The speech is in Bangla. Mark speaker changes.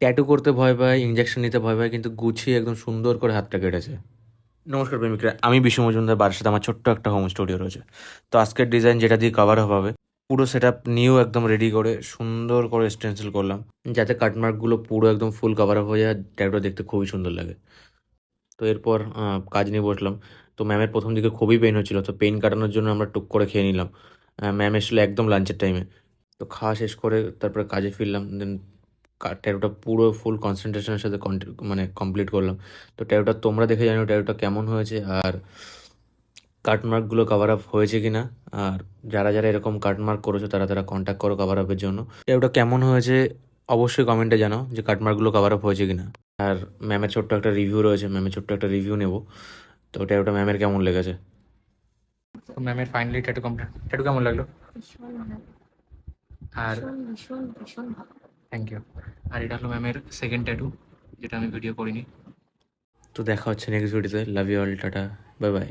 Speaker 1: ট্যাটু করতে ভয় পায়, ইঞ্জেকশন নিতে ভয় পায়, কিন্তু গুছিয়ে একদম সুন্দর করে হাতটা কেটেছে। নমস্কার প্রেমিকরা, আমি বিশু মজুমদার, বাড়ির সাথে আমার ছোট্ট একটা হোম স্টুডিও রয়েছে। তো আজকের ডিজাইন যেটা দিয়ে কভার হবে, পুরো সেট আপ নিউ একদম রেডি করে সুন্দর করে স্টেন্সিল করলাম, যাতে কাটমার্কগুলো পুরো একদম ফুল কভার আপ হয়ে যায়, ট্যাটুটা দেখতে খুবই সুন্দর লাগে। তো এরপর কাজ নিয়ে বসলাম। তো ম্যামের প্রথম দিকে খুবই পেইন হচ্ছিলো, তো পেইন কাটানোর জন্য আমরা টুক করে খেয়ে নিলাম। ম্যাম এসেছিলো একদম লাঞ্চের টাইমে। তো খাওয়া শেষ করে তারপরে কাজে ফিরলাম, দেন ট্যাটুটা পুরো ফুল কনসেন্ট্রেশনের সাথে মানে কমপ্লিট করলাম। তো ট্যাটুটা তোমরা দেখে জানো ট্যাটুটা কেমন হয়েছে, আর কাটমার্কগুলো কভার আপ হয়েছে কি না। আর যারা যারা এরকম কাটমার্ক করেছো তারা তারা কন্ট্যাক্ট করো কভার আপের জন্য। ট্যাটুটা কেমন হয়েছে অবশ্যই কমেন্টে জানাও যে কাটমার্কগুলো কভার আপ হয়েছে কি না। আর ম্যামের ছোট্ট একটা রিভিউ রয়েছে, ম্যামের ছোট্ট একটা রিভিউ নেব। তো ট্যাটুটা ম্যামের কেমন লেগেছে। তো ম্যামের ফাইনালি ট্যাটু কমপ্লিট। ট্যাটু কেমন লাগলো?
Speaker 2: ভীষণ ভালো,
Speaker 1: আর
Speaker 2: ভীষণ ভীষণ ভীষণ ভালো।
Speaker 1: Thank you. আর এটা হলো ম্যামের সেকেন্ড ট্যাটু, যেটা আমি ভিডিও করিনি। তো দেখা হচ্ছে নেক্সট ভিডিওতে। Love you all, tata, bye by.